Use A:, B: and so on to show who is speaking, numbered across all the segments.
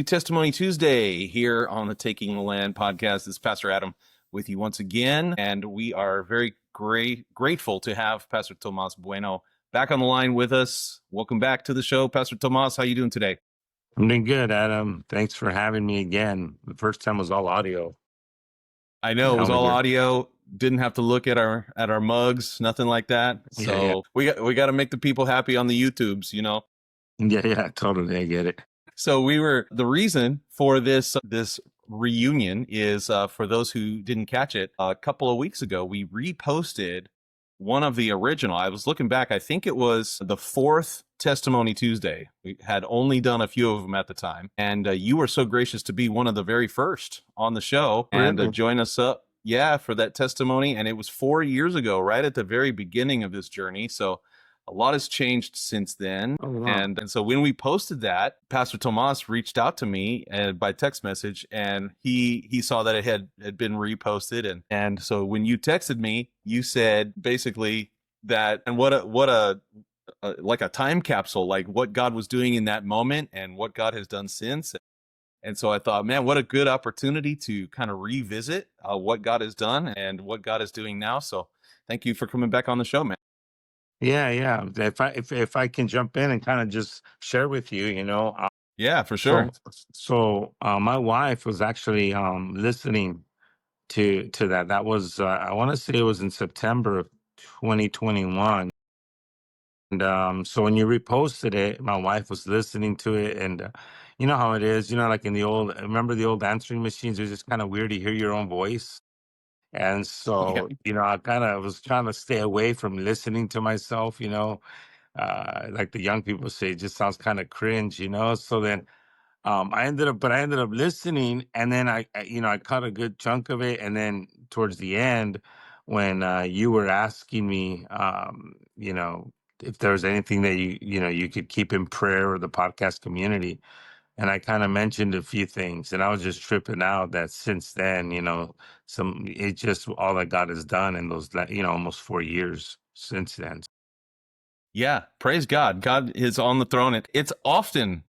A: Testimony Tuesday here on the Taking the Land podcast. This is Pastor Adam with you once again, and we are very grateful to have Pastor Tomás Bueno back on the line with us. Welcome back to the show, Pastor Tomás. How you doing today?
B: I'm doing good, Adam. Thanks for having me again. The first time was all audio.
A: I know it was all audio. Didn't have to look at our mugs, nothing like that. So we got to make the people happy on the YouTubes, you know.
B: Yeah, totally. I get it.
A: So the reason for this reunion is for those who didn't catch it, a couple of weeks ago, we reposted one of the original. I was looking back. I think it was the fourth Testimony Tuesday. We had only done a few of them at the time. And you were so gracious to be one of the very first on the show and join us up. Yeah, for that testimony. And it was 4 years ago, right at the very beginning of this journey. So a lot has changed since then.
B: Oh, wow.
A: And so when we posted that, Pastor Tomás reached out to me by text message, and he saw that it had been reposted. And so when you texted me, you said basically that, and what a like a time capsule, like what God was doing in that moment and what God has done since. And so I thought, man, what a good opportunity to kind of revisit what God has done and what God is doing now. So thank you for coming back on the show, man.
B: Yeah. If I can jump in and kind of just share with you,
A: Yeah, for sure.
B: So my wife was actually listening to that. That was I want to say it was in September of 2021. And so when you reposted it, my wife was listening to it, and you know how it is, like in remember the old answering machines? It was just kind of weird to hear your own voice. And so, I kind of was trying to stay away from listening to myself, like the young people say, it just sounds kind of cringe, So then I ended up listening, and then I caught a good chunk of it. And then towards the end, when you were asking me, if there was anything that you could keep in prayer or the podcast community, and I kind of mentioned a few things, and I was just tripping out that since then, it's just all that God has done in those, almost 4 years since then.
A: Yeah, praise God. God is on the throne. It's often,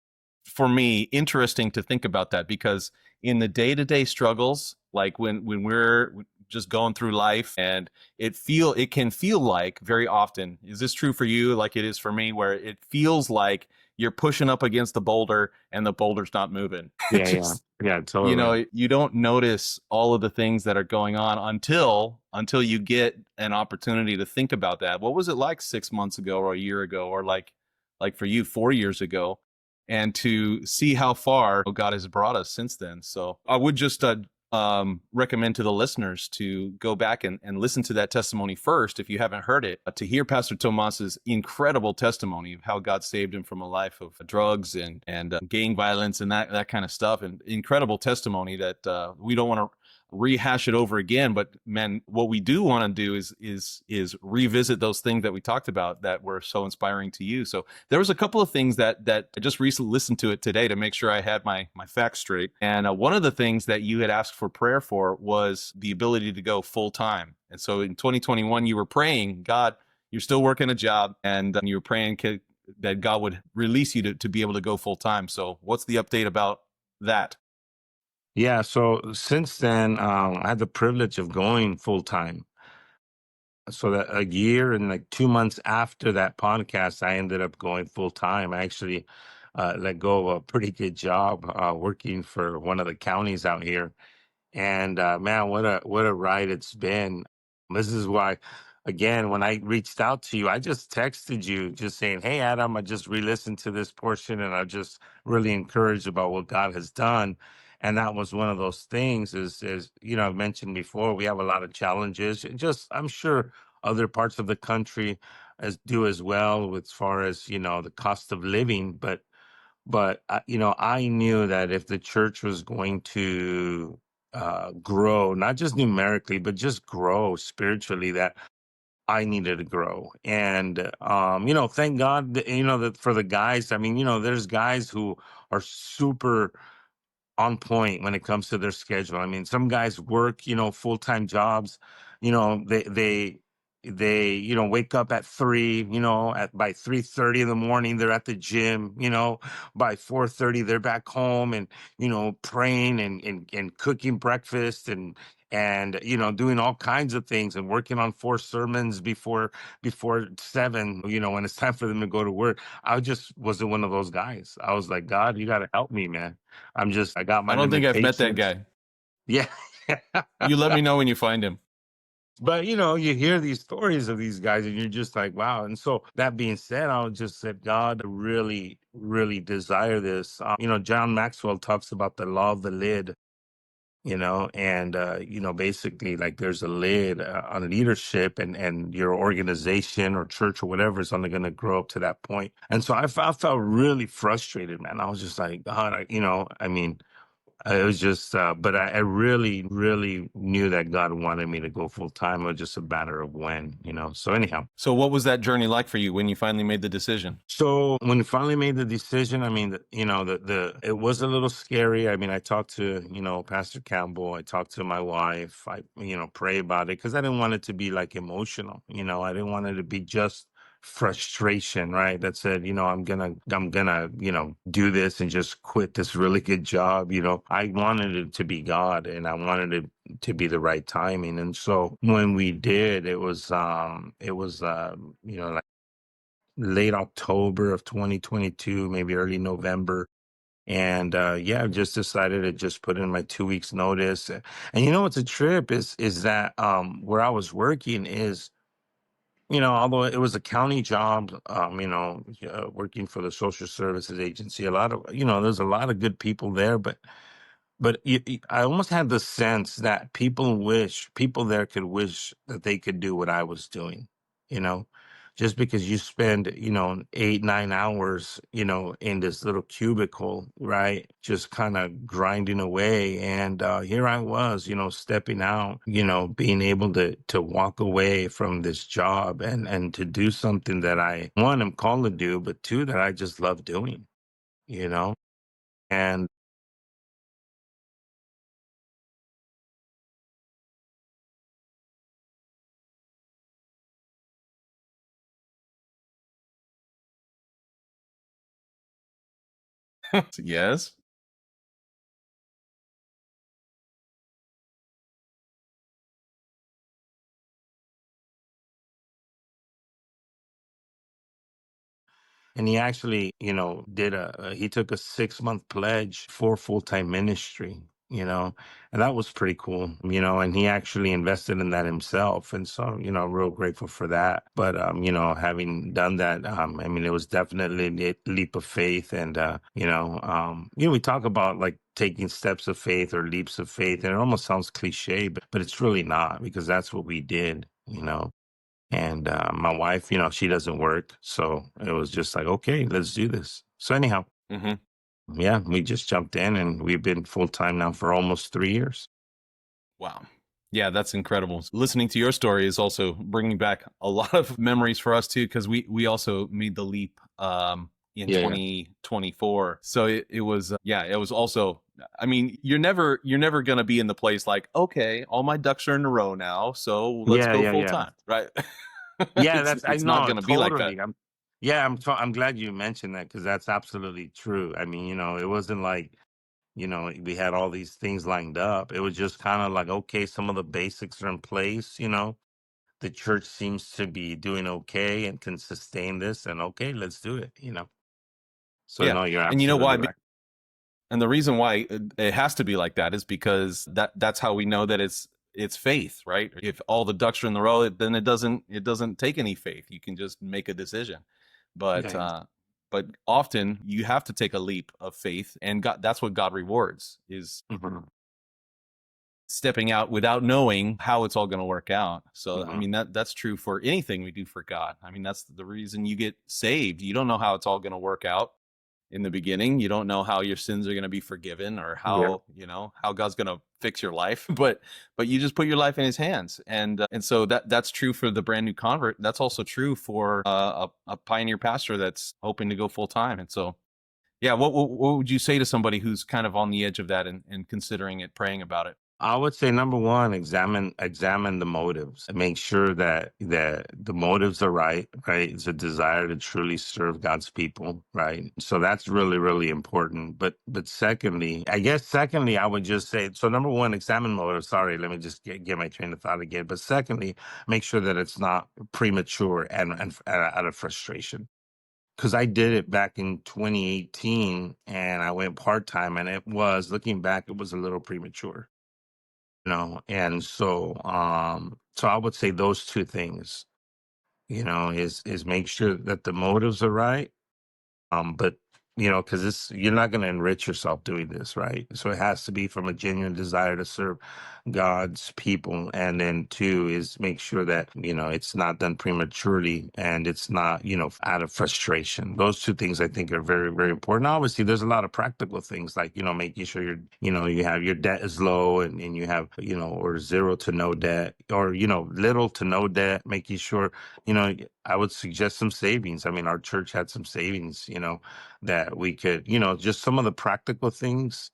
A: for me, interesting to think about that, because in the day-to-day struggles, like when we're just going through life, and it can feel like very often, is this true for you like it is for me, where it feels like you're pushing up against the boulder and the boulder's not moving.
B: Yeah, totally.
A: You don't notice all of the things that are going on until you get an opportunity to think about that. What was it like 6 months ago or a year ago, or like for you 4 years ago, and to see how far God has brought us since then. So I would just recommend to the listeners to go back and listen to that testimony first, if you haven't heard it, to hear Pastor Tomás's incredible testimony of how God saved him from a life of drugs and gang violence and that kind of stuff. And incredible testimony that we don't want to rehash it over again, but man, what we do want to do is revisit those things that we talked about that were so inspiring to you. So there was a couple of things that I just recently listened to it today to make sure I had my facts straight. And one of the things that you had asked for prayer for was the ability to go full time. And so in 2021, you were praying, God, you're still working a job, and you were praying that God would release you to be able to go full time. So what's the update about that?
B: Yeah, so since then, I had the privilege of going full time. So that a year and like 2 months after that podcast, I ended up going full time. I actually let go of a pretty good job working for one of the counties out here. And man, what a ride it's been. This is why, again, when I reached out to you, I just texted you just saying, "Hey, Adam, I just re-listened to this portion, and I'm just really encouraged about what God has done." And that was one of those things. Is I've mentioned before, we have a lot of challenges. Just I'm sure other parts of the country do as well, as far as the cost of living, but I knew that if the church was going to grow, not just numerically, but just grow spiritually, that I needed to grow. And thank God that for the guys, I mean, there's guys who are super on point when it comes to their schedule. I mean, some guys work full-time jobs. They They, wake up at 3, by 3:30 in the morning, they're at the gym, by 4:30, they're back home and, praying and cooking breakfast and, doing all kinds of things and working on 4 sermons before 7, when it's time for them to go to work. I just wasn't one of those guys. I was like, God, you got to help me, man. I got
A: I
B: my
A: don't think I've met that
B: limitations.
A: guy.
B: Yeah.
A: You let me know when you find him.
B: But you hear these stories of these guys and you're just like, wow. And so that being said, I just said, God, I really, really desire this. John Maxwell talks about the law of the lid, and basically like there's a lid on leadership and your organization or church or whatever is only going to grow up to that point. And so I felt really frustrated, man. I was just like, God, I mean, it was just, but I really, really knew that God wanted me to go full time. It was just a matter of when, So anyhow,
A: So what was that journey like for you when you finally made the decision?
B: so when we finally made the decision, I mean, it was a little scary. I mean, I talked to, Pastor Campbell. I talked to my wife. I, pray about it because I didn't want it to be like emotional. I didn't want it to be just frustration, right? That said, I'm gonna, do this and just quit this really good job. I wanted it to be God and I wanted it to be the right timing. And so when we did, like late October of 2022, maybe early November. And yeah, I just decided to just put in my 2 weeks notice. And what's a trip is that where I was working is, although it was a county job, working for the social services agency, a lot of, there's a lot of good people there, but I almost had the sense that people there could wish that they could do what I was doing, you know, just because you spend, 8, 9 hours, in this little cubicle, right? Just kind of grinding away. And here I was, stepping out, being able to walk away from this job and to do something that one, I'm called to do, but two, that I just love doing, you know? And
A: Yes.
B: he actually, he took a 6-month pledge for full-time ministry, and that was pretty cool, and he actually invested in that himself. And so, real grateful for that. But, having done that, I mean, it was definitely a leap of faith. And, we talk about like taking steps of faith or leaps of faith, and it almost sounds cliche, but it's really not, because that's what we did. And my wife, she doesn't work. So it was just like, okay, let's do this. So anyhow,
A: Hmm.
B: yeah, we just jumped in and we've been full time now for almost 3 years.
A: Wow. Yeah, that's incredible. Listening to your story is also bringing back a lot of memories for us too, because we also made the leap in
B: Yeah, yeah.
A: 2024. So it was yeah, it was also. I mean, you're never gonna be in the place like, okay, all my ducks are in a row now, so let's
B: Yeah,
A: go
B: yeah,
A: full
B: yeah.
A: time, right?
B: Yeah,
A: it's
B: I
A: it's not
B: know
A: gonna be like that.
B: totally. I'm glad you mentioned that because that's absolutely true. I mean, it wasn't like, we had all these things lined up. It was just kind of like, okay, some of the basics are in place. The church seems to be doing okay and can sustain this, and okay, let's do it. So
A: Yeah,
B: no, you're
A: and you know
B: absolutely
A: why?
B: right.
A: And the reason why it has to be like that is because that's how we know that it's faith, right? If all the ducks are in the row, then it doesn't take any faith. You can just make a decision.
B: Yeah,
A: But
B: yeah.
A: but often you have to take a leap of faith, and God, that's what God rewards is
B: Mhm,
A: stepping out without knowing how it's all going to work out. So I
B: mhm.
A: mean that's true for anything we do for God. I mean that's the reason you get saved. You don't know how it's all going to work out in the beginning. You don't know how your sins are going to be forgiven or
B: Yeah.
A: how God's going to fix your life, but you just put your life in his hands. And so that's true for the brand new convert. That's also true for a pioneer pastor that's hoping to go full time. And so yeah, what would you say to somebody who's kind of on the edge of that and considering it, praying about it?
B: I would say number one, examine the motives and make sure that the motives are right, right? It's a desire to truly serve God's people, right? So that's really, really important. But secondly, I would just say, so number one, examine motives. Sorry, let me just get my train of thought again. But secondly, make sure that it's not premature and out of frustration. Because I did it back in 2018 and I went part-time, and it was, looking back, it was a little premature. And so I would say those two things, is make sure that the motives are right. But because you're not going to enrich yourself doing this, right? So it has to be from a genuine desire to serve God's people. And then two is make sure that, it's not done prematurely and it's not, out of frustration. Those two things I think are very, very important. Obviously, there's a lot of practical things like, making sure you have your debt is low, and you have, or zero to no debt, or, little to no debt, making sure, I would suggest some savings. I mean, our church had some savings, that we could, just some of the practical things,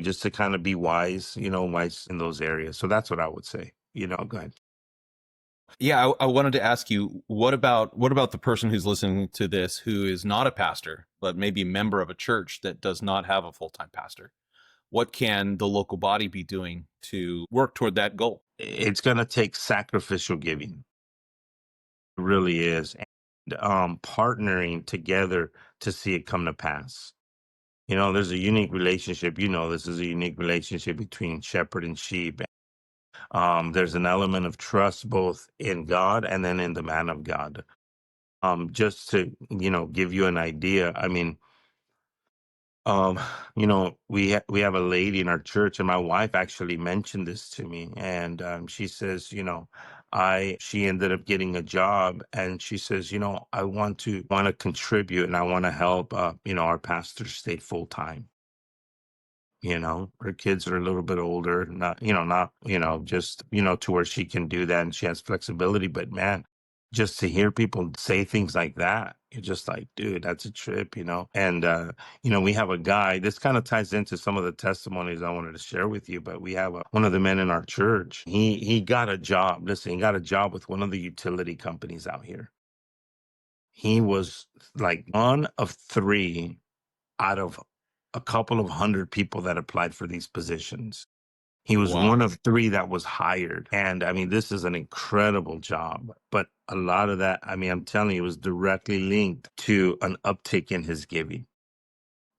B: just to kind of be wise, wise in those areas. So that's what I would say, go ahead.
A: Yeah, I wanted to ask you, what about the person who's listening to this who is not a pastor, but maybe a member of a church that does not have a full-time pastor? What can the local body be doing to work toward that goal?
B: It's going to take sacrificial giving. It really is. And partnering together to see it come to pass. There's a unique relationship. This is a unique relationship between shepherd and sheep. There's an element of trust both in God and then in the man of God. Just to, give you an idea. I mean, um, we have a lady in our church, and my wife actually mentioned this to me, and she says, she ended up getting a job, and she says, I want to contribute, and I want to help, our pastor stay full time. Her kids are a little bit older, just, to where she can do that and she has flexibility. But man, just to hear people say things like that, you're just like, dude, that's a trip. And, we have a guy, this kind of ties into some of the testimonies I wanted to share with you, but we have one of the men in our church. He got a job. Listen, he got a job with one of the utility companies out here. He was like one of three out of a couple of hundred people that applied for these positions. He was
A: Wow.
B: one of three that was hired. And I mean, this is an incredible job. But a lot of that, I mean, I'm telling you, was directly linked to an uptick in his giving,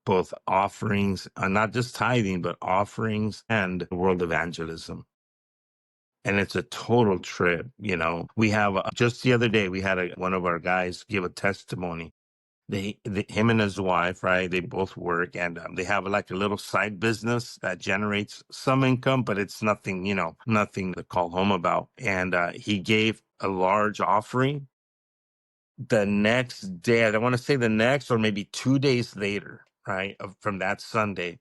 B: both offerings, not just tithing, but offerings and world evangelism. And it's a total trip. We have just the other day, we had one of our guys give a testimony. Him and his wife, right? They both work, and they have like a little side business that generates some income, but it's nothing, nothing to call home about. And he gave a large offering. The next day, I want to say the next or maybe 2 days later, right, from that Sunday,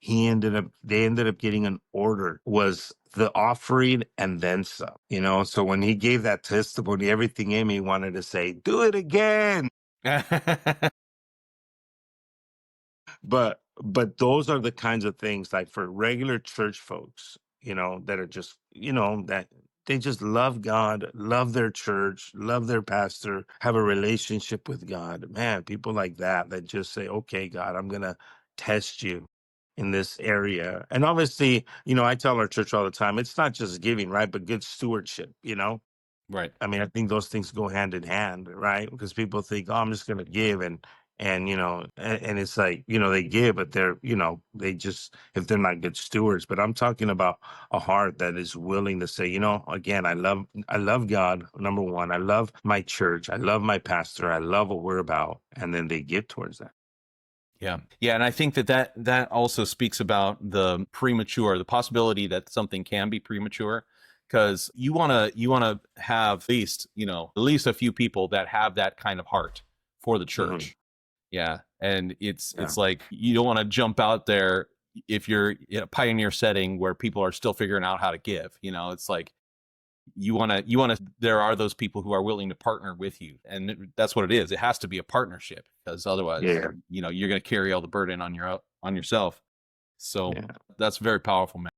B: they ended up getting an order, was the offering and then some, So when he gave that testimony, everything in me wanted to say, do it again. But those are the kinds of things, like for regular church folks, that are just, that they just love God, love their church, love their pastor, have a relationship with God. Man, people like that just say, okay, God, I'm going to test you in this area. And obviously, I tell our church all the time, it's not just giving, right? But good stewardship.
A: Right.
B: I mean, I think those things go hand in hand, right? Because people think, oh, I'm just going to give, and it's like, they give, but they're, they just, if they're not good stewards. But I'm talking about a heart that is willing to say, again, I love God. Number one, I love my church. I love my pastor. I love what we're about. And then they give towards that.
A: Yeah. Yeah. And I think that also speaks about the possibility that something can be premature, because you want to have at least a few people that have that kind of heart for the
B: Mhm.
A: church. Yeah. And
B: Yeah.
A: it's like, you don't want to jump out there if you're in a pioneer setting where people are still figuring out how to give. It's like, you want to there are those people who are willing to partner with you, and that's what it is. It has to be a partnership, because otherwise,
B: Yeah.
A: you're going to carry all the burden on yourself. So
B: Yeah.
A: that's very powerful, man.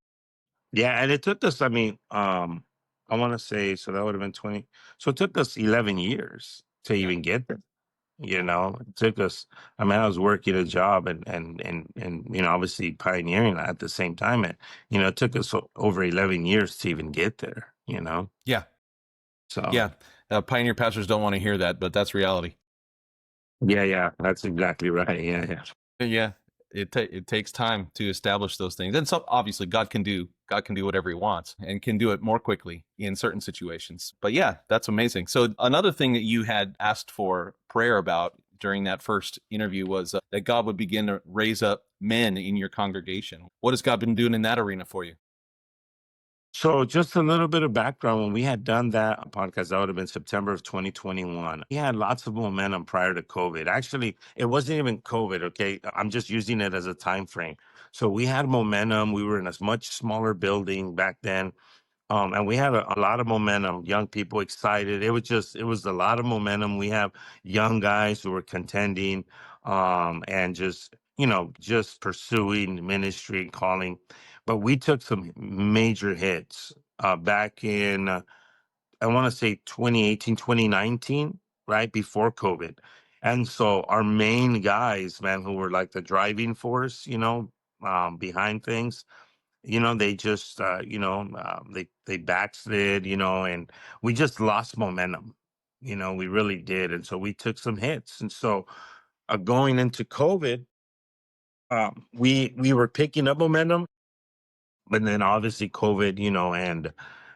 B: Yeah, and it took us, I mean, I want to say, so that would have been 20. So it took us 11 years to
A: Yeah.
B: even get there. You know, it took us, I mean, I was working a job and obviously pioneering that at the same time. And, it took us over 11 years to even get there,
A: Yeah.
B: So
A: Yeah. Pioneer pastors don't want to hear that, but that's reality.
B: yeah, yeah, that's exactly right. Yeah, yeah.
A: Yeah, it takes time to establish those things, and so obviously God can do whatever He wants, and can do it more quickly in certain situations. But yeah, that's amazing. So another thing that you had asked for prayer about during that first interview was that God would begin to raise up men in your congregation. What has God been doing in that arena for you?
B: So just a little bit of background. When we had done that podcast, that would have been September of 2021. We had lots of momentum prior to COVID. Actually, it wasn't even COVID. Okay. I'm just using it as a time frame. So we had momentum. We were in a much smaller building back then. And we had a lot of momentum, young people excited. It was a lot of momentum. We have young guys who were contending, and just pursuing ministry calling. But we took some major hits back in, I want to say 2018, 2019, right before COVID. And so our main guys, man, who were like the driving force, behind things, they just they backslid, and we just lost momentum. We really did. And so we took some hits. And so going into COVID, we were picking up momentum, but then obviously COVID,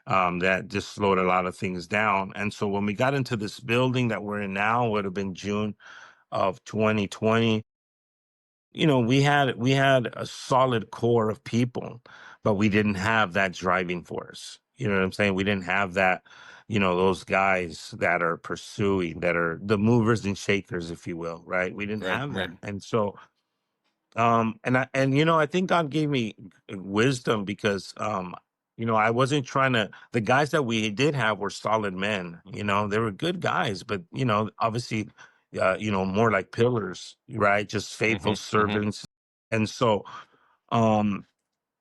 B: and that just slowed a lot of things down. And so when we got into this building that we're in now, would have been June of 2020. We had a solid core of people, but we didn't have that driving force. You know what I'm saying? We didn't have that, those guys that are pursuing, that are the movers and shakers, if you will, right? We didn't
A: Right,
B: have
A: right,
B: that. And so I think God gave me wisdom because I wasn't trying to, the guys that we did have were solid men. They were good guys, but obviously more like pillars, right? Just faithful
A: hmm hmm
B: servants. And so um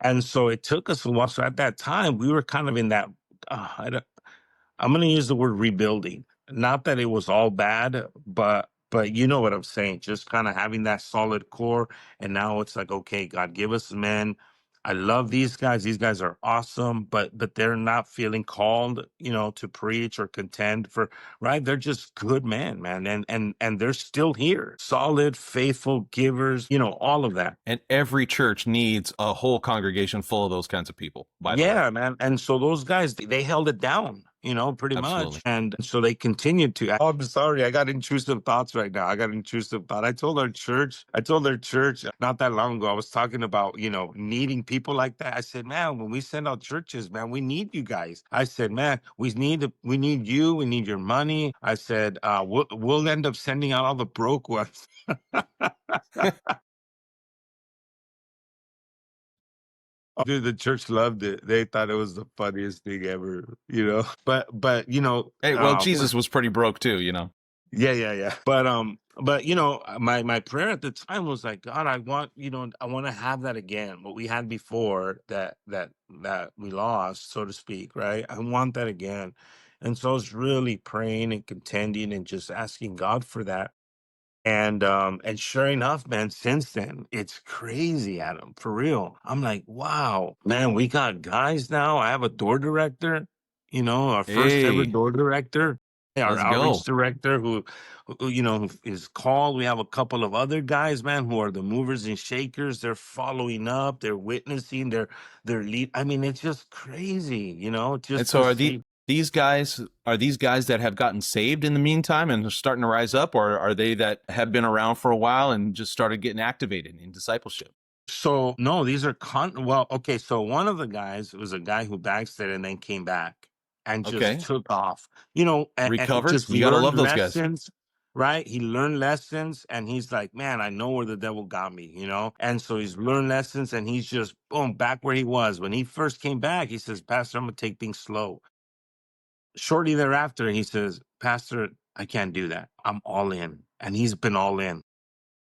B: it took us a while. So at that time we were kind of in that, I'm going to use the word rebuilding. Not that it was all bad, but you know what I'm saying. Just kind of having that solid core, and now it's like, okay, God, give us men. I love these guys. These guys are awesome, but they're not feeling called, to preach or contend for, right. They're just good men, man, and they're still here, solid, faithful givers, all of that.
A: And every church needs a whole congregation full of those kinds of people. By the way,
B: Yeah, man. And so those guys, they held it down, pretty much.
A: absolutely.
B: And so they continued to. Oh, I'm sorry. I got intrusive thoughts right now. I got intrusive thought. I told their church not that long ago, I was talking about, needing people like that. I said, man, when we send out churches, man, we need you guys. I said, man, we need you. We need your money. I said, we'll end up sending out all the broke ones. Dude, the church loved it. They thought it was the funniest thing ever, But
A: Hey, well, Jesus was pretty broke too,
B: yeah, yeah, yeah. But my prayer at the time was like, God, I want to have that again. What we had before that we lost, so to speak, right? I want that again. And so I was really praying and contending and just asking God for that. And sure enough, man, since then, it's crazy, Adam, for real. I'm like, wow, man, we got guys now. I have a door director, our first ever
A: Hey,
B: door director, our
A: let's
B: outreach
A: go.
B: director who is called. We have a couple of other guys, man, who are the movers and shakers. They're following up, they're witnessing, they're lead. I mean, it's just crazy,
A: And
B: just
A: so
B: to see.
A: these guys that have gotten saved in the meantime and are starting to rise up, or are they that have been around for a while and just started getting activated in discipleship?
B: So no, these are well, okay. So one of the guys was a guy who backslid and then came back and just
A: Okay.
B: took off, and
A: Recovered.
B: just
A: You got to
B: learned
A: love those guys.
B: lessons, right? He learned lessons and he's like, man, I know where the devil got me, And so he's learned lessons and he's just boom back where he was when he first came back. He says, Pastor, I'm gonna take things slow. Shortly thereafter, he says, Pastor, I can't do that. I'm all in, and he's been all in.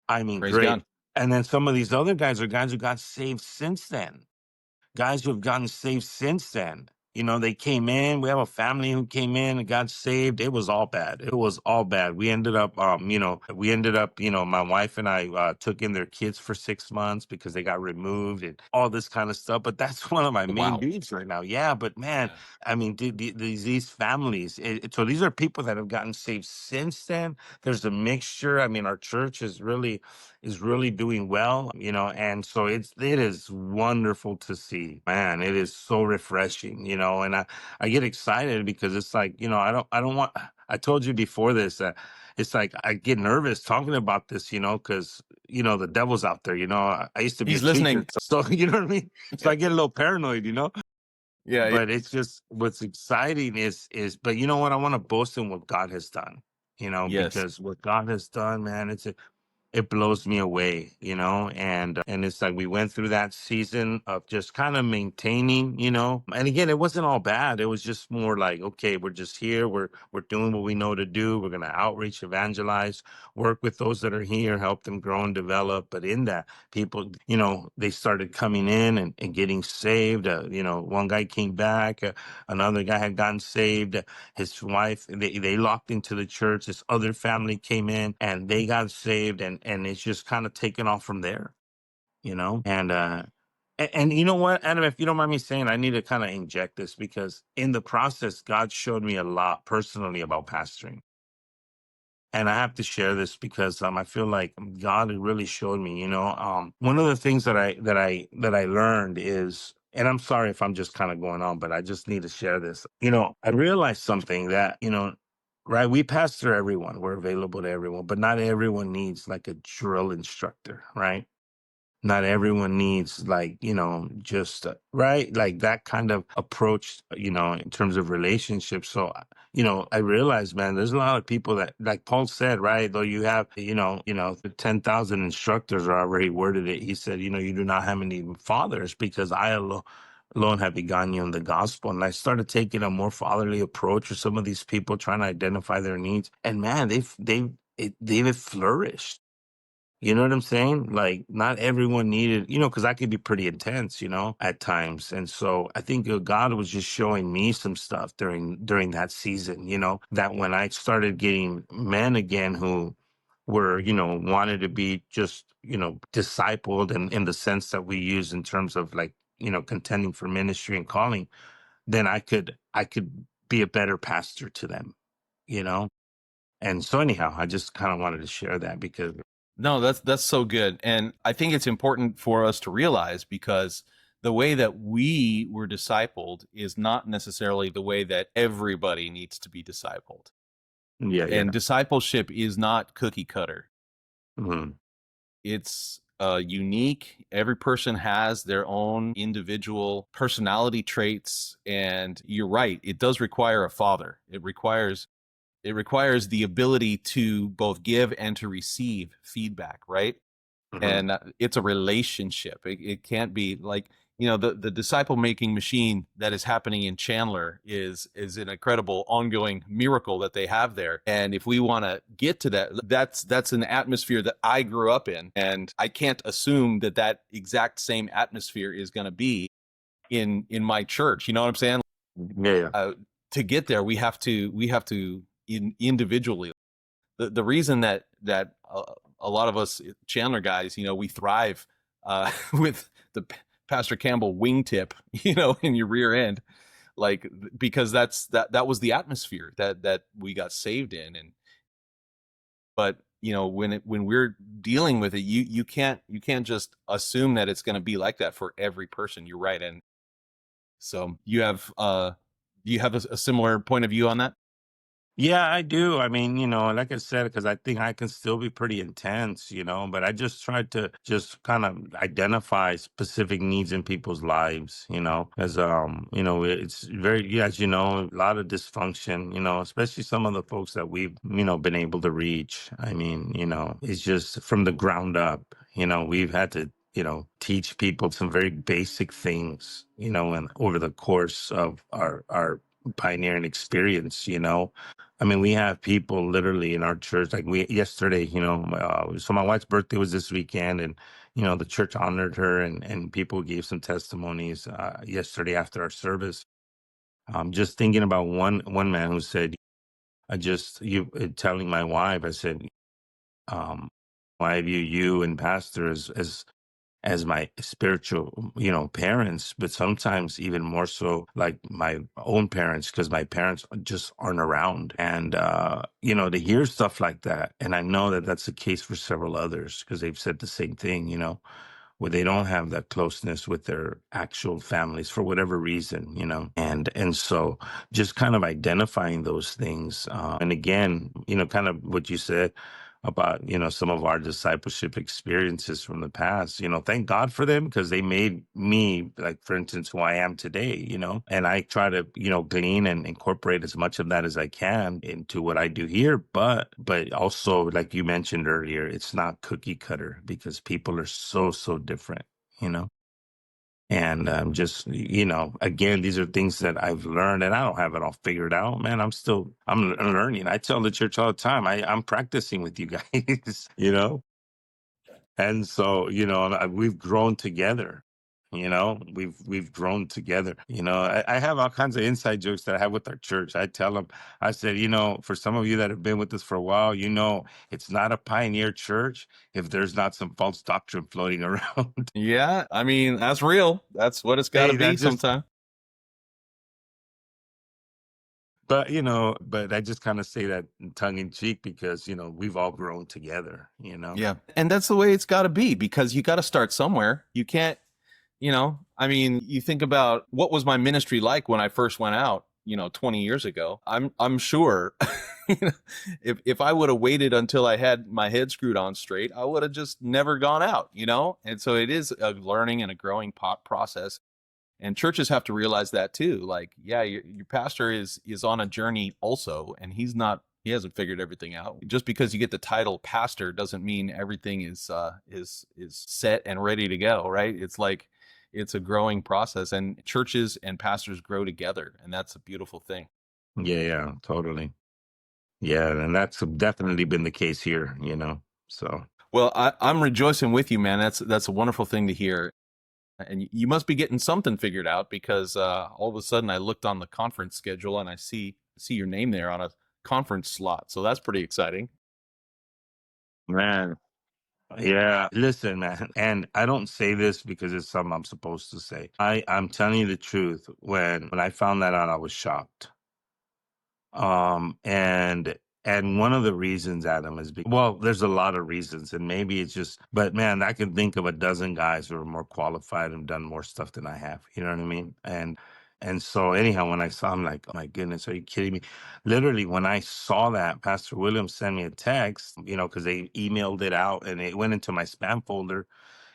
B: I mean,
A: Praise
B: great.
A: God.
B: And then some of these other guys are guys who got saved since then. guys who have gotten saved since then. They came in. We have a family who came in and got saved. It was all bad. It was all bad. My wife and I took in their kids for 6 months because they got removed and all this kind of stuff. But that's one of my main
A: Wow.
B: dreams right now. Yeah, but man,
A: Yeah.
B: I mean, these families. So these are people that have gotten saved since then. There's a mixture. I mean, our church is really doing well, and so it is wonderful to see. Man, it is so refreshing, and I get excited because it's like, I don't want. I told you before this that it's like I get nervous talking about this, because the devil's out there. I used to be a
A: He's
B: teacher,
A: listening.
B: so you know what I mean. So
A: Yeah.
B: I get a little paranoid.
A: Yeah. Yeah.
B: But it's just what's exciting is but you know what? I want to boast in what God has done,
A: Yes.
B: because what God has done, man, it blows me away, and it's like we went through that season of just kind of maintaining, and again, it wasn't all bad. It was just more like, okay, we're just here, we're doing what we know to do. We're going to outreach, evangelize, work with those that are here, help them grow and develop. But in that, people, they started coming in and getting saved. One guy came back, another guy had gotten saved, his wife, they locked into the church. This other family came in and they got saved, and it's just kind of taken off from there, and you know what, Adam, if you don't mind me saying, I need to kind of inject this because in the process, God showed me a lot personally about pastoring. And I have to share this because I feel like God really showed me. One of the things that I learned is, and I'm sorry if I'm just kind of going on, but I just need to share this. I realized something that right, we pastor everyone, we're available to everyone, but not everyone needs like a drill instructor, right? Not everyone needs like just right, like that kind of approach, in terms of relationships. So I realized, man, there's a lot of people that, like Paul said, right, though you have the 10,000 instructors, are already worded it, he said, you do not have any fathers because I alone have begotten you in the gospel. And I started taking a more fatherly approach with some of these people, trying to identify their needs, and man, they've flourished. You know what I'm saying? Like, not everyone needed, because I could be pretty intense, at times. And so I think God was just showing me some stuff during that season, that when I started getting men again who were, wanted to be just, discipled in the sense that we use in terms of like, contending for ministry and calling, then I could be a better pastor to them, you know? And so anyhow, I just kind of wanted to share that because
A: No, that's so good. And I think it's important for us to realize because the way that we were discipled is not necessarily the way that everybody needs to be discipled.
B: yeah,
A: And
B: yeah.
A: discipleship is not cookie cutter.
B: Mhm.
A: It's unique. Every person has their own individual personality traits. And you're right, it does require a father. It requires the ability to both give and to receive feedback, right?
B: Mhm.
A: And it's a relationship. It can't be like, the disciple making machine that is happening in Chandler is an incredible ongoing miracle that they have there. And if we want to get to that, that's an atmosphere that I grew up in, and I can't assume that that exact same atmosphere is going to be in my church. You know what I'm saying?
B: Yeah, yeah.
A: uh, to get there, we have to individually. The reason that a lot of us Chandler guys, we thrive with the Pastor Campbell wingtip, in your rear end, like because that was the atmosphere that we got saved in. And but when we're dealing with it, you can't just assume that it's going to be like that for every person. You're right. And so do you have a similar point of view on that?
B: Yeah, I do. I mean, like I said, because I think I can still be pretty intense, but I just tried to just kind of identify specific needs in people's lives, as it's very, yeah, as you know, a lot of dysfunction, especially some of the folks that we've, been able to reach. I mean, it's just from the ground up, we've had to teach people some very basic things, and over the course of our pioneering experience, you know. I mean, we have people literally in our church, like we yesterday, you know, so my wife's birthday was this weekend, and you know, the church honored her, and people gave some testimonies yesterday after our service. Just thinking about one man who said, I just you telling my wife, I said, um, I view you and pastor as my spiritual, you know, parents, but sometimes even more so like my own parents, because my parents just aren't around. And, you know, to hear stuff like that, and I know that that's the case for several others because they've said the same thing, you know, where they don't have that closeness with their actual families for whatever reason, you know. And so just kind of identifying those things, and again, you know, kind of what you said about, you know, some of our discipleship experiences from the past, you know, thank God for them because they made me, like, for instance, who I am today, you know. And I try to, you know, glean and incorporate as much of that as I can into what I do here. But also, like you mentioned earlier, it's not cookie cutter because people are so different, you know. And just, you know, again, these are things that I've learned, and I don't have it all figured out, man. I'm learning. I tell the church all the time, I'm practicing with you guys, you know. And so, you know, we've grown together. You know, we've grown together. You know, I have all kinds of inside jokes that I have with our church. I tell them, I said, you know, for some of you that have been with us for a while, you know, it's not a pioneer church if there's not some false doctrine floating around.
A: Yeah, I mean, that's real. That's what it's got to
B: Hey,
A: be
B: that just
A: sometimes.
B: But, you know, but I just kind of say that tongue in cheek because, you know, we've all grown together, you know?
A: Yeah. And that's the way it's got to be because you got to start somewhere. You can't, I mean, you think about what was my ministry like when I first went out, 20 years ago. I'm sure you know, if I would have waited until I had my head screwed on straight, I would have just never gone out, you know? And so it is a learning and a growing process. And churches have to realize that too. Like, yeah, your pastor is on a journey also, and he hasn't figured everything out. Just because you get the title pastor doesn't mean everything is set and ready to go, right? It's like it's a growing process, and churches and pastors grow together, and that's a beautiful thing.
B: Yeah, totally. Yeah, and that's definitely been the case here, you know? So,
A: Well, I'm rejoicing with you, man. That's a wonderful thing to hear. And you must be getting something figured out because all of a sudden I looked on the conference schedule and I see your name there on a conference slot. So that's pretty exciting.
B: man, yeah, listen, man, and I don't say this because it's something I'm supposed to say. I'm telling you the truth. When I found that out, I was shocked. And one of the reasons, Adam, is well, there's a lot of reasons, and maybe it's just, but man, I can think of a dozen guys who are more qualified and done more stuff than I have. You know what I mean? And so anyhow, when I saw, I'm like, oh my goodness, are you kidding me? Literally, when I saw that, Pastor Williams sent me a text, you know, because they emailed it out and it went into my spam folder.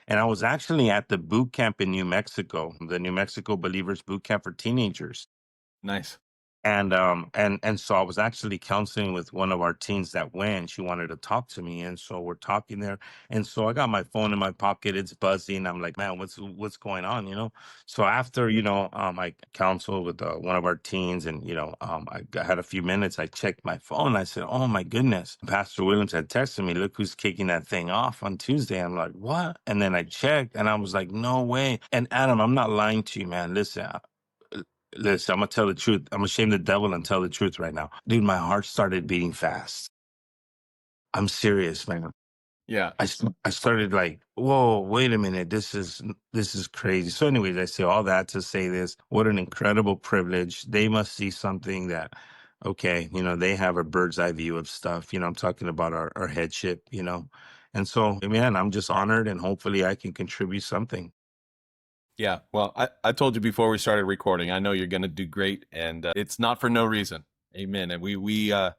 B: And I was actually at the boot camp in New Mexico, the New Mexico Believers Boot Camp for teenagers.
A: Nice.
B: And so I was actually counseling with one of our teens that went. She wanted to talk to me, and so we're talking there. And so I got my phone in my pocket, it's buzzing. I'm like, man, what's going on, you know? So after, you know, I counseled with one of our teens, and you know, had a few minutes. I checked my phone. I said, oh my goodness, Pastor Williams had texted me. Look who's kicking that thing off on Tuesday. I'm like, what? And then I checked, and I was like, no way. And Adam, I'm not lying to you, man. Listen, I'm gonna tell the truth. I'm gonna shame the devil and tell the truth right now. Dude, my heart started beating fast. I'm serious, man.
A: Yeah.
B: I started like, whoa, wait a minute. This is crazy. So anyways, I say all that to say this. What an incredible privilege. They must see something that, okay, you know, they have a bird's eye view of stuff. You know, I'm talking about our headship, you know. And so, man, I'm just honored and hopefully I can contribute something.
A: Yeah. Well, I told you before we started recording, I know you're going to do great, and it's not for no reason. Amen. And the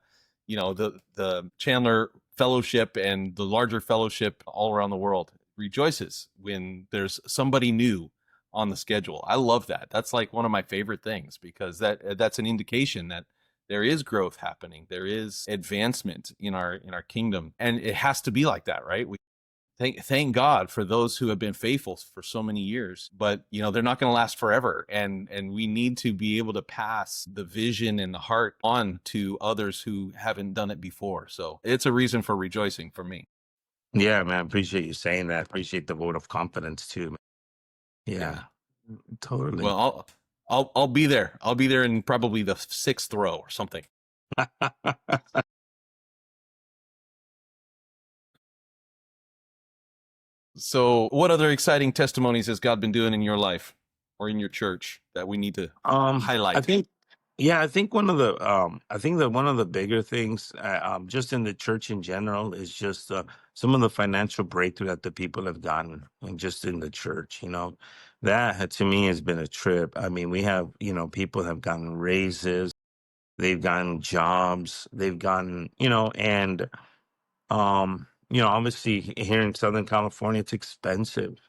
A: Chandler Fellowship and the larger fellowship all around the world rejoices when there's somebody new on the schedule. I love that. That's like one of my favorite things because that's an indication that there is growth happening. There is advancement in our kingdom, and it has to be like that, right? thank God for those who have been faithful for so many years, but they're not going to last forever, and we need to be able to pass the vision and the heart on to others who haven't done it before. So it's a reason for rejoicing for me.
B: Yeah, man. Appreciate you saying that. Appreciate the vote of confidence too. Man.
A: Yeah.
B: Yeah, totally.
A: Well, I'll be there. I'll be there in probably the sixth row or something. So, what other exciting testimonies has God been doing in your life or in your church that we need to
B: I
A: highlight?
B: think, yeah, I think I think that one of the bigger things, just in the church in general, is just some of the financial breakthrough that the people have gotten, and just in the church, that to me has been a trip. I mean, we have, people have gotten raises, they've gotten jobs, they've gotten, and obviously here in Southern California, it's expensive,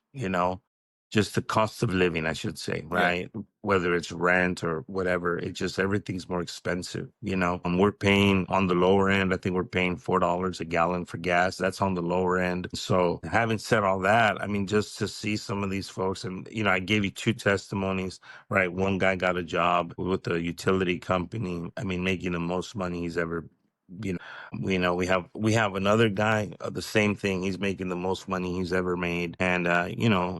B: just the cost of living, I should say,
A: Yeah.
B: right? Whether it's rent or whatever, it just everything's more expensive, we're paying on the lower end. I think we're paying $4 a gallon for gas. That's on the lower end. So having said all that, I mean, just to see some of these folks, and I gave you two testimonies, right? One guy got a job with a utility company. I mean, making the most money he's ever, you know, we have another guy, the same thing. He's making the most money he's ever made, and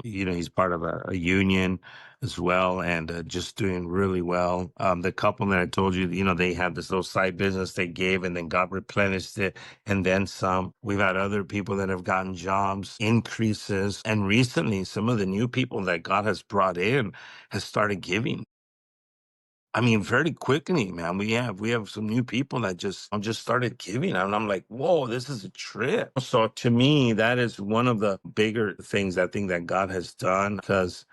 B: he's part of a union as well, and just doing really well. The couple that I told you, they had this little side business they gave, and then God replenished it, and then some. We've had other people that have gotten jobs increases, and recently, some of the new people that God has brought in has started giving. I mean, very quickly, man. We have some new people that just started giving, and I'm like, whoa, this is a trip. So to me, that is one of the bigger things I think that God has done, because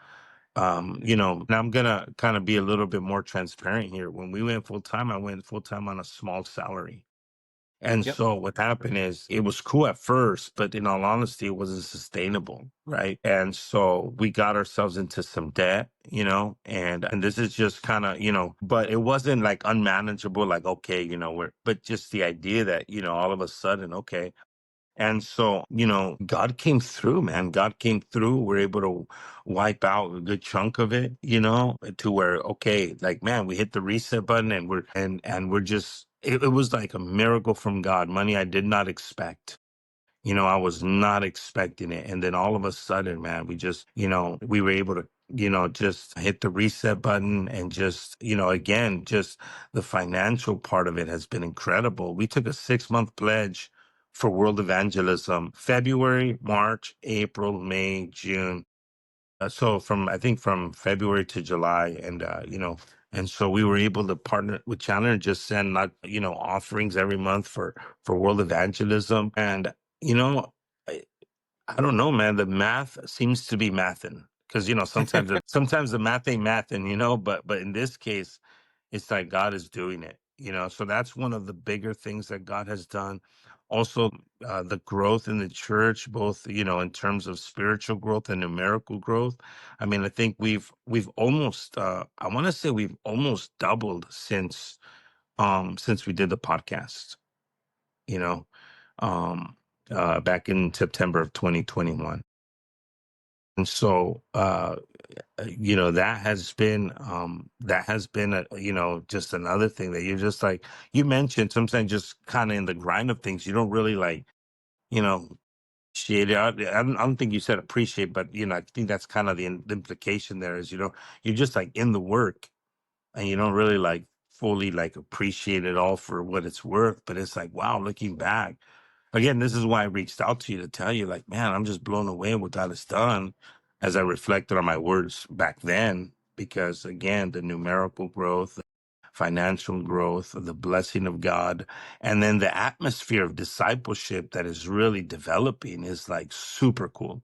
B: and I'm gonna kind of be a little bit more transparent here. When we went full time, I went full time on a small salary. And
A: Yep.
B: so what happened is, it was cool at first, but in all honesty, it wasn't sustainable, right? And so we got ourselves into some debt, and this is just kind of, but it wasn't like unmanageable, like, okay, but just the idea that, all of a sudden, okay. And so, God came through, man. God came through. We're able to wipe out a good chunk of it, to where, okay, like, man, we hit the reset button, and we're just, it was like a miracle from God. Money I did not expect. I was not expecting it. And then all of a sudden, man, we just, we were able to, just hit the reset button, and just, again, just the financial part of it has been incredible. We took a 6-month pledge for world evangelism: February, March, April, May, June. So I think from February to July, and so we were able to partner with Chandler and just send, not, offerings every month for world evangelism. And, you know, I, I don't know, man, the math seems to be mathin', because, sometimes the math ain't mathin', but in this case, it's like God is doing it, so that's one of the bigger things that God has done. Also, the growth in the church, both, in terms of spiritual growth and numerical growth. I mean, I think we've almost, I want to say we've almost doubled since we did the podcast, you know, um, back in September of 2021. And so, that has been just another thing that you're just like, you mentioned, sometimes just kind of in the grind of things, you don't really like, you know appreciate it. I don't think you said appreciate, but I think that's kind of the implication there is, you're just like in the work, and you don't really like fully like appreciate it all for what it's worth. But it's like, wow, looking back again, this is why I reached out to you, to tell you, like, man, I'm just blown away what God has done, as I reflected on my words back then. Because again, the numerical growth, the financial growth, the blessing of God, and then the atmosphere of discipleship that is really developing is like super cool.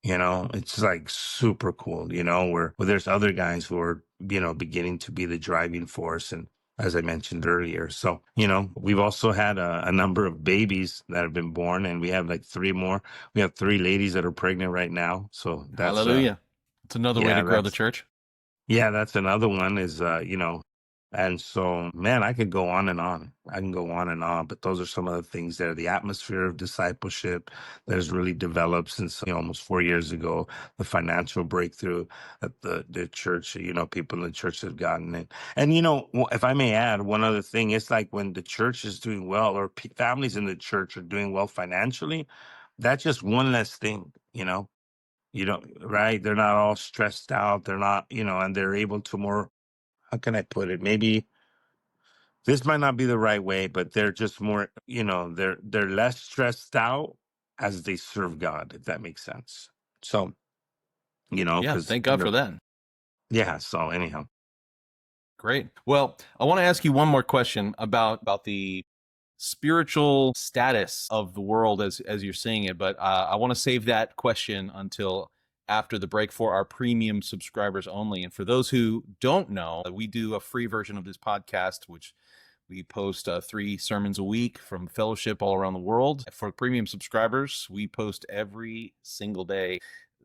B: It's like super cool, where there's other guys who are, beginning to be the driving force. And as I mentioned earlier, so, we've also had a number of babies that have been born, and we have like three more. We have three ladies that are pregnant right now. So that's,
A: Hallelujah. It's another way
B: yeah,
A: to grow the
B: that's,
A: church.
B: yeah, that's another one is, And so, man, I could go on and on. I can go on and on, but those are some of the things there. The atmosphere of discipleship that has really developed since almost 4 years ago. The financial breakthrough that the church, people in the church have gotten it. And if I may add one other thing, it's like when the church is doing well, or families in the church are doing well financially, that's just one less thing. You don't, right? They're not all stressed out. They're not, and they're able to more. How can I put it? Maybe this might not be the right way, but they're just more, they're less stressed out as they serve God, if that makes sense. So,
A: Yeah,
B: because
A: thank God for that.
B: yeah. So anyhow,
A: Great. Well, I want to ask you one more question about the spiritual status of the world as you're seeing it, but I want to save that question until after the break for our premium subscribers only. And for those who don't know, we do a free version of this podcast, which we post 3 sermons a week from fellowship all around the world. For premium subscribers, we post every single day.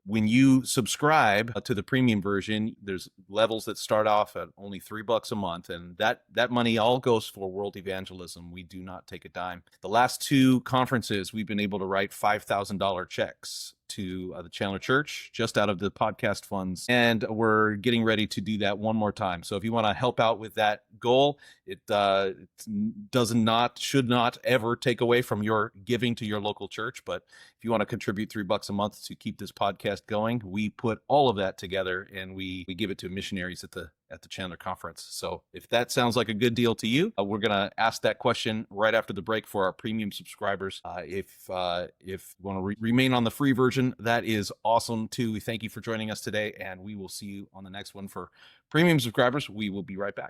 A: When you subscribe to the premium version, there's levels that start off at only $3 a month, and that money all goes for world evangelism. We do not take a dime. The last 2 conferences, we've been able to write $5,000 checks to the Chandler Church just out of the podcast funds, and we're getting ready to do that one more time. So if you want to help out with that goal, it should not ever take away from your giving to your local church. But if you want to contribute $3 a month to keep this podcast going, we put all of that together and we give it to missionaries at the Chandler conference. So if that sounds like a good deal to you, we're going to ask that question right after the break for our premium subscribers. If you want to remain on the free version, that is awesome too. We thank you for joining us today, and we will see you on the next one for premium subscribers. We will be right back.